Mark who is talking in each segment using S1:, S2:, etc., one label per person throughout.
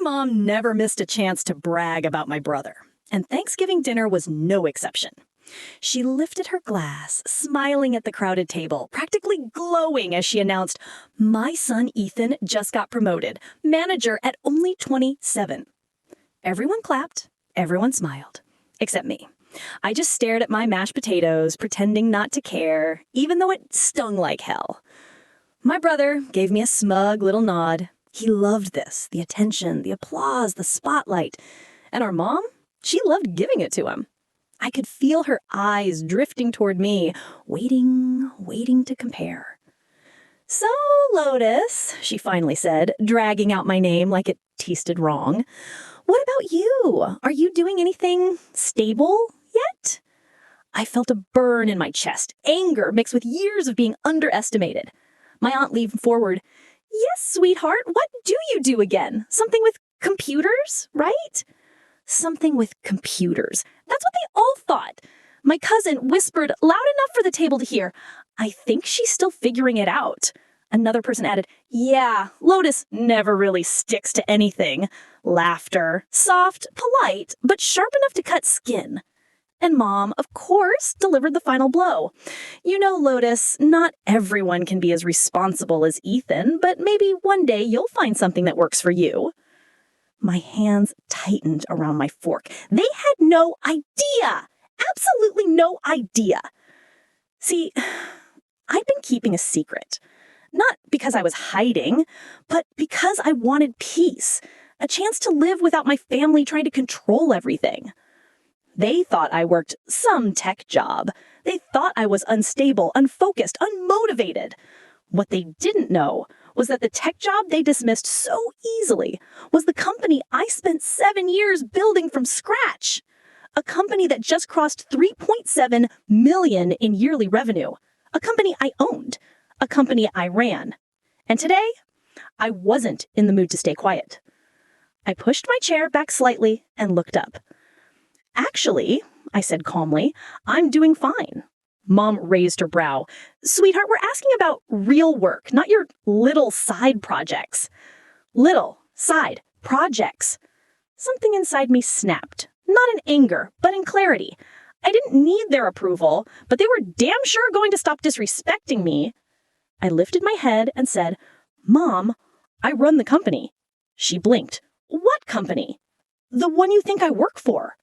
S1: mom never missed a chance to brag about my brother, and Thanksgiving dinner was no exception. She lifted her glass, smiling at the crowded table, practically glowing as she announced, "My son Ethan just got promoted, manager at only 27. Everyone clapped, everyone smiled, except me. I just stared at my mashed potatoes, pretending not to care, even though it stung like hell. My brother gave me a smug little nod. He loved this, the attention, the applause, the spotlight. And our mom? She loved giving it to him. I could feel her eyes drifting toward me, waiting to compare. "So, Lotus," she finally said, dragging out my name like it tasted wrong. "What about you? Are you doing anything stable yet?" I felt a burn in my chest, anger mixed with years of being underestimated. My aunt leaned forward. "Yes, sweetheart, what do you do again? Something with computers, right?" Something with computers. That's what they all thought. My cousin whispered loud enough for the table to hear, "I think she's still figuring it out." Another person added, "Yeah, Lotus never really sticks to anything." Laughter. Soft, polite, but sharp enough to cut skin. And Mom, of course, delivered the final blow. "You know, Lotus, not everyone can be as responsible as Ethan, but maybe one day you'll find something that works for you." My hands tightened around my fork. They had no idea. Absolutely no idea. See, I'd been keeping a secret. Not because I was hiding, but because I wanted peace. A chance to live without my family trying to control everything. They thought I worked some tech job. They thought I was unstable, unfocused, unmotivated. What they didn't know was that the tech job they dismissed so easily was the company I spent 7 years building from scratch. A company that just crossed 3.7 million in yearly revenue. A company I owned. A company I ran. And today, I wasn't in the mood to stay quiet. I pushed my chair back slightly and looked up. "Actually," I said calmly, "I'm doing fine." Mom raised her brow. "Sweetheart, we're asking about real work, not your little side projects." Little side projects. Something inside me snapped, not in anger, but in clarity. I didn't need their approval, but they were damn sure going to stop disrespecting me. I lifted my head and said, "Mom, I run the company." She blinked. "What company?" "The one you think I work for."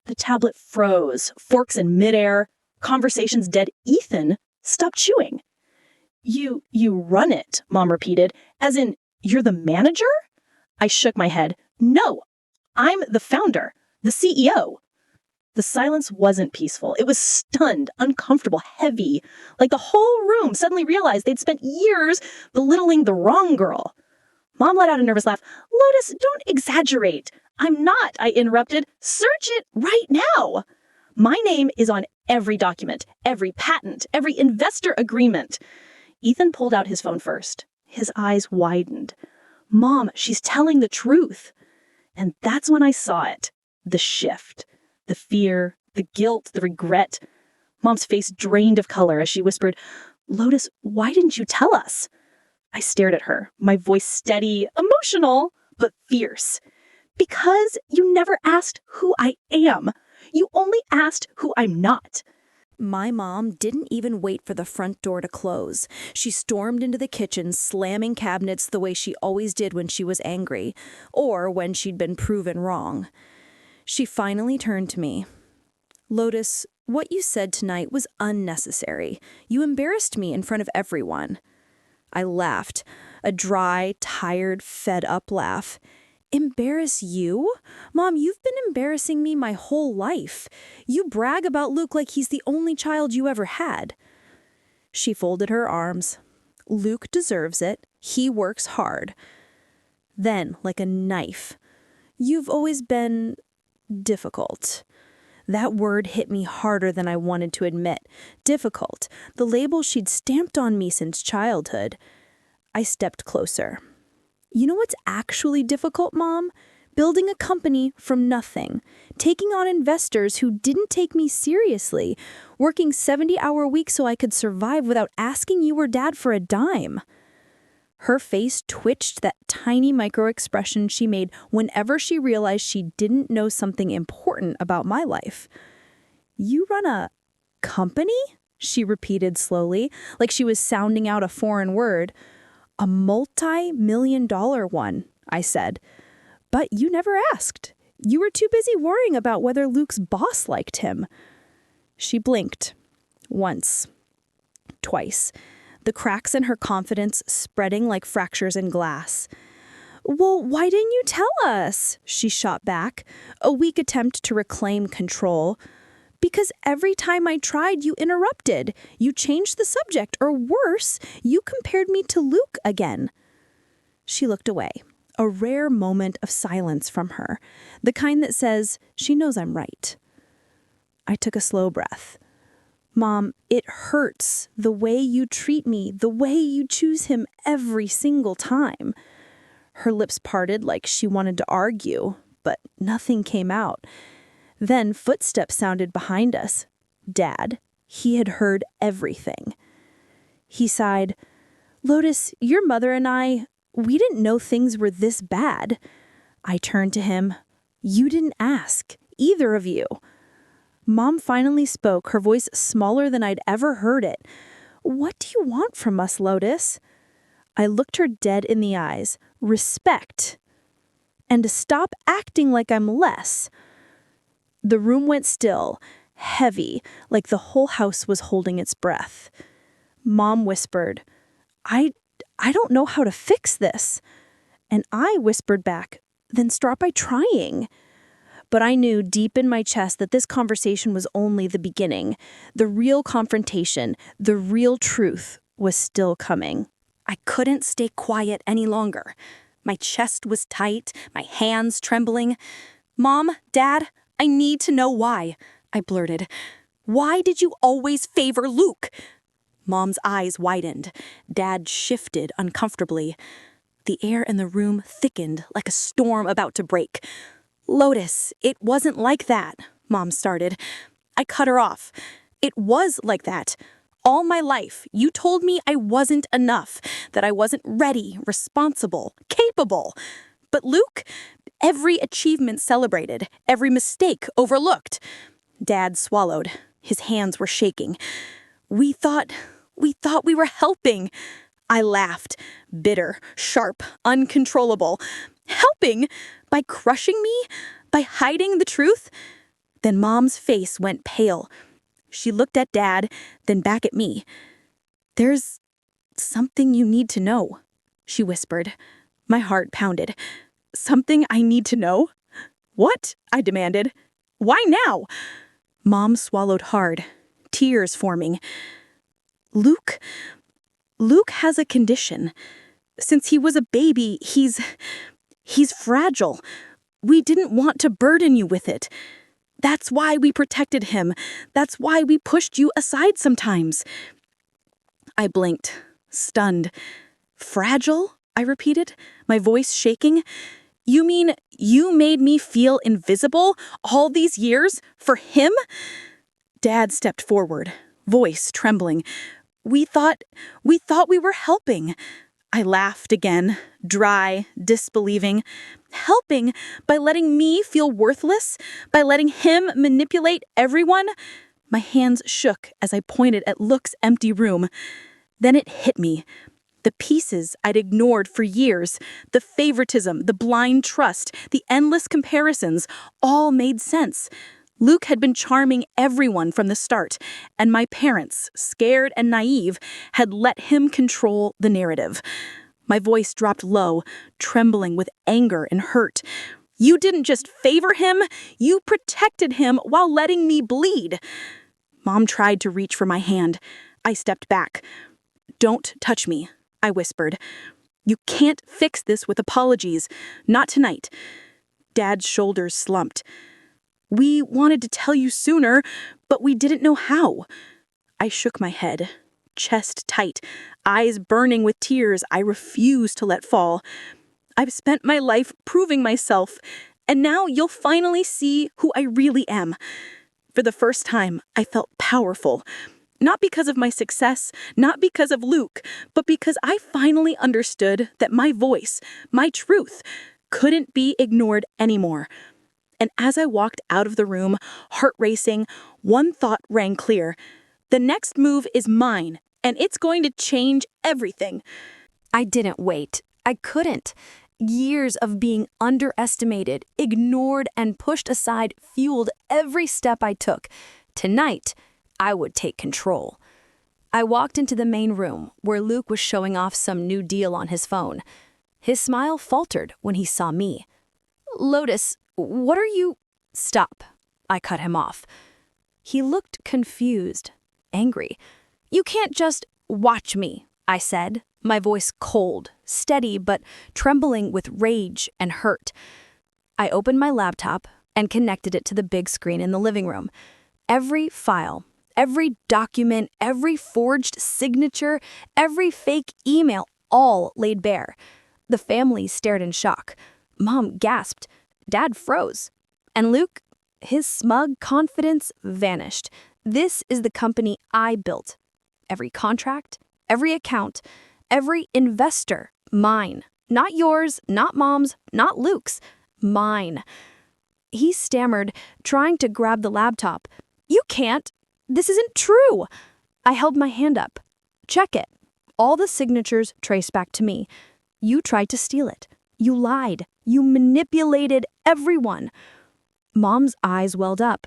S1: The tablet froze, forks in midair, conversations dead. Ethan stopped chewing. You run it," Mom repeated, "as in you're the manager?" I shook my head. "No, I'm the founder, the CEO." The silence wasn't peaceful. It was stunned, uncomfortable, heavy, like the whole room suddenly realized they'd spent years belittling the wrong girl. Mom let out a nervous laugh. "Lotus, don't exaggerate." "I'm not," I interrupted. "Search it right now. My name is on every document, every patent, every investor agreement." Ethan pulled out his phone first. His eyes widened. "Mom, she's telling the truth." And that's when I saw it. The shift. The fear, the guilt, the regret. Mom's face drained of color as she whispered, "Lotus, why didn't you tell us?" I stared at her, my voice steady, emotional, but fierce. "Because you never asked who I am. You only asked who I'm not."
S2: My mom didn't even wait for the front door to close. She stormed into the kitchen, slamming cabinets the way she always did when she was angry, or when she'd been proven wrong. She finally turned to me. "Lotus, what you said tonight was unnecessary. You embarrassed me in front of everyone." I laughed, a dry, tired, fed-up laugh. "Embarrass you? Mom, you've been embarrassing me my whole life. You brag about Luke like he's the only child you ever had." She folded her arms. "Luke deserves it. He works hard." Then, like a knife, "You've always been difficult." That word hit me harder than I wanted to admit. Difficult, the label she'd stamped on me since childhood. I stepped closer. "You know what's actually difficult, Mom? Building a company from nothing, taking on investors who didn't take me seriously, working 70-hour weeks so I could survive without asking you or Dad for a dime." Her face twitched, that tiny micro expression she made whenever she realized she didn't know something important about my life. "You run a company?" she repeated slowly, like she was sounding out a foreign word. "A multi-million-dollar one," I said. "But you never asked. You were too busy worrying about whether Luke's boss liked him." She blinked. Once. Twice. The cracks in her confidence spreading like fractures in glass. "Well, why didn't you tell us?" she shot back, a weak attempt to reclaim control. "Because every time I tried, you interrupted. You changed the subject, or worse, you compared me to Luke again." She looked away, a rare moment of silence from her, the kind that says she knows I'm right. I took a slow breath. "Mom, it hurts, the way you treat me, the way you choose him every single time." Her lips parted like she wanted to argue, but nothing came out. Then footsteps sounded behind us. Dad. He had heard everything. He sighed. "Lotus, your mother and we didn't know things were this bad." I turned to him. "You didn't ask, either of you." Mom finally spoke, her voice smaller than I'd ever heard it. "What do you want from us, Lotus?" I looked her dead in the eyes. "Respect. And to stop acting like I'm less." The room went still, heavy, like the whole house was holding its breath. Mom whispered, I don't know how to fix this." And I whispered back, "Then start by trying." But I knew deep in my chest that this conversation was only the beginning. The real confrontation, the real truth, was still coming.
S1: I couldn't stay quiet any longer. My chest was tight, my hands trembling. "Mom, Dad, I need to know why," I blurted. "Why did you always favor Luke?" Mom's eyes widened. Dad shifted uncomfortably. The air in the room thickened like a storm about to break. "Lotus, it wasn't like that," Mom started. I cut her off. "It was like that. All my life, you told me I wasn't enough, that I wasn't ready, responsible, capable. But Luke, every achievement celebrated, every mistake overlooked." Dad swallowed. His hands were shaking. We thought we were helping." I laughed, bitter, sharp, uncontrollable. "Helping? By crushing me? By hiding the truth?" Then Mom's face went pale. She looked at Dad, then back at me. "There's something you need to know," she whispered. My heart pounded. "Something I need to know? What?" I demanded. "Why now?" Mom swallowed hard, tears forming. Luke has a condition. Since he was a baby, he's fragile. We didn't want to burden you with it. That's why we protected him. That's why we pushed you aside sometimes." I blinked, stunned. "Fragile?" I repeated, my voice shaking. "You mean you made me feel invisible all these years for him?" Dad stepped forward, voice trembling. We thought we were helping." I laughed again, dry, disbelieving. "Helping by letting me feel worthless? By letting him manipulate everyone?" My hands shook as I pointed at Luke's empty room. Then it hit me. The pieces I'd ignored for years, the favoritism, the blind trust, the endless comparisons, all made sense. Luke had been charming everyone from the start, and my parents, scared and naive, had let him control the narrative. My voice dropped low, trembling with anger and hurt. "You didn't just favor him, you protected him while letting me bleed." Mom tried to reach for my hand. I stepped back. "Don't touch me," I whispered. "You can't fix this with apologies. Not tonight." Dad's shoulders slumped. "We wanted to tell you sooner, but we didn't know how." I shook my head, chest tight, eyes burning with tears I refused to let fall. "I've spent my life proving myself, and now you'll finally see who I really am." For the first time, I felt powerful.
S3: Not because of my success, not because of Luke, but because I finally understood that my voice, my truth, couldn't be ignored anymore. And as I walked out of the room, heart racing, one thought rang clear. The next move is mine, and it's going to change everything.
S2: I didn't wait. I couldn't. Years of being underestimated, ignored, and pushed aside fueled every step I took. Tonight, I would take control. I walked into the main room where Luke was showing off some new deal on his phone. His smile faltered when he saw me. "Lotus, what are you—" "Stop." I cut him off. He looked confused, angry. "You can't just watch me," I said, my voice cold, steady, but trembling with rage and hurt. I opened my laptop and connected it to the big screen in the living room. Every file, every document, every forged signature, every fake email, all laid bare. The family stared in shock. Mom gasped. Dad froze. And Luke, his smug confidence vanished. This is the company I built. Every contract, every account, every investor, mine. Not yours, not Mom's, not Luke's, mine. He stammered, trying to grab the laptop. "You can't. This isn't true." I held my hand up. "Check it." All the signatures traced back to me. You tried to steal it. You lied. You manipulated everyone. Mom's eyes welled up.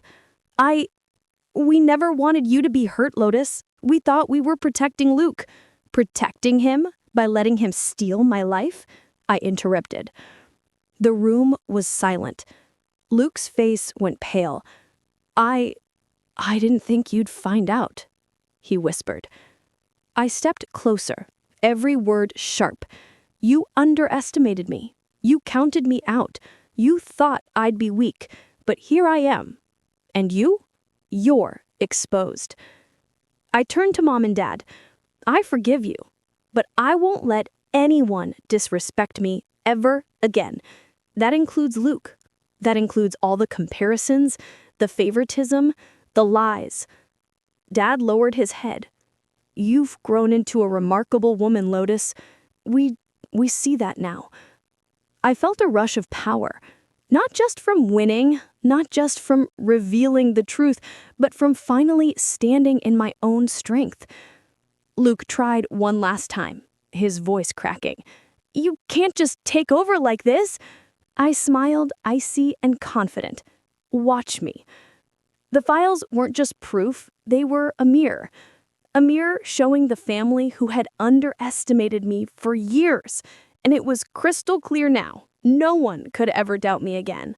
S2: We never wanted you to be hurt, Lotus. We thought we were protecting Luke." "Protecting him by letting him steal my life?" I interrupted. The room was silent. Luke's face went pale. I didn't think you'd find out," he whispered. I stepped closer, every word sharp. "You underestimated me. You counted me out. You thought I'd be weak, but here I am. And you're exposed." I turned to Mom and Dad. "I forgive you, but I won't let anyone disrespect me ever again. That includes Luke. That includes all the comparisons, the favoritism, the lies." Dad lowered his head. "You've grown into a remarkable woman, Lotus. We see that now." I felt a rush of power, not just from winning, not just from revealing the truth, but from finally standing in my own strength. Luke tried one last time, his voice cracking. "You can't just take over like this." I smiled, icy and confident. "Watch me." The files weren't just proof, they were a mirror. A mirror showing the family who had underestimated me for years. And it was crystal clear now. No one could ever doubt me again.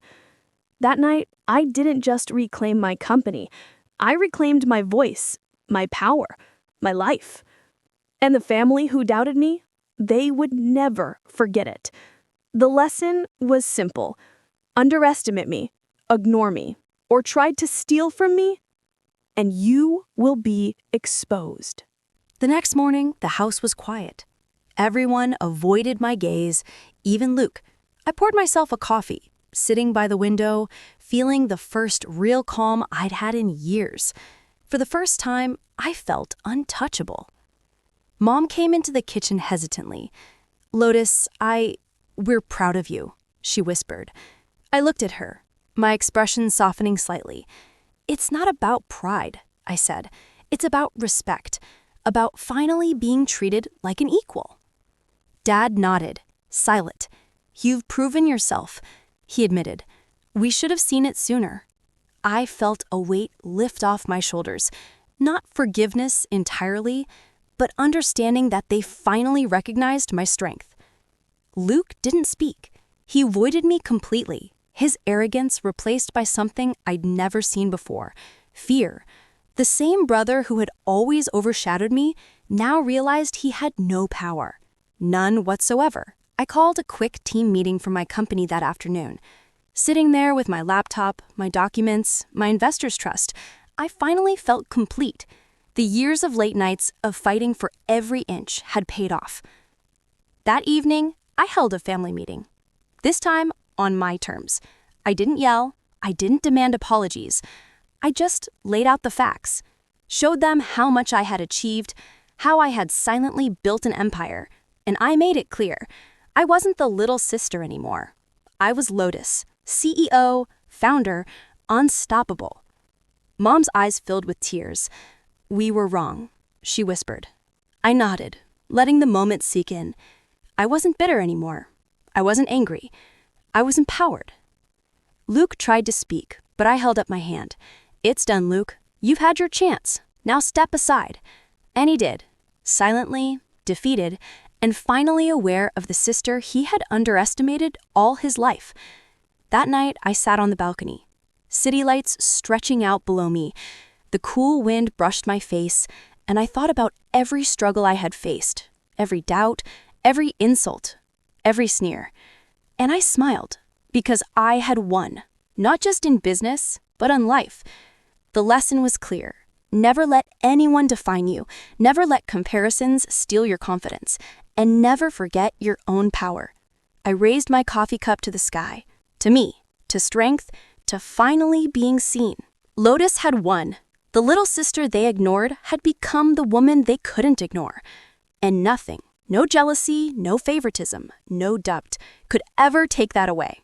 S2: That night, I didn't just reclaim my company. I reclaimed my voice, my power, my life. And the family who doubted me, they would never forget it. The lesson was simple. Underestimate me, ignore me, or try to steal from me, and you will be exposed.
S4: The next morning, the house was quiet. Everyone avoided my gaze, even Luke. I poured myself a coffee, sitting by the window, feeling the first real calm I'd had in years. For the first time, I felt untouchable. Mom came into the kitchen hesitantly. "Lotus, we're proud of you," she whispered. I looked at her, my expression softening slightly. "It's not about pride," I said. "It's about respect, about finally being treated like an equal." Dad nodded, silent. "You've proven yourself," he admitted. "We should have seen it sooner." I felt a weight lift off my shoulders. Not forgiveness entirely, but understanding that they finally recognized my strength. Luke didn't speak. He avoided me completely, his arrogance replaced by something I'd never seen before, fear. The same brother who had always overshadowed me now realized he had no power. None whatsoever. I called a quick team meeting for my company that afternoon. Sitting there with my laptop, my documents, my investor's trust, I finally felt complete. The years of late nights of fighting for every inch had paid off. That evening, I held a family meeting. This time, on my terms. I didn't yell. I didn't demand apologies. I just laid out the facts. showed them how much I had achieved, how I had silently built an empire, and I made it clear. I wasn't the little sister anymore. I was Lotus, CEO, founder, unstoppable. Mom's eyes filled with tears. "We were wrong," she whispered. I nodded, letting the moment sink in. I wasn't bitter anymore. I wasn't angry. I was empowered. Luke tried to speak, but I held up my hand. "It's done, Luke. You've had your chance. Now step aside." And he did, silently, defeated, and finally aware of the sister he had underestimated all his life. That night, I sat on the balcony, city lights stretching out below me. The cool wind brushed my face, and I thought about every struggle I had faced, every doubt, every insult, every sneer. And I smiled, because I had won, not just in business, but in life. The lesson was clear. Never let anyone define you, never let comparisons steal your confidence, and never forget your own power. I raised my coffee cup to the sky, to me, to strength, to finally being seen. Lotus had won. The little sister they ignored had become the woman they couldn't ignore. And nothing, no jealousy, no favoritism, no doubt, could ever take that away.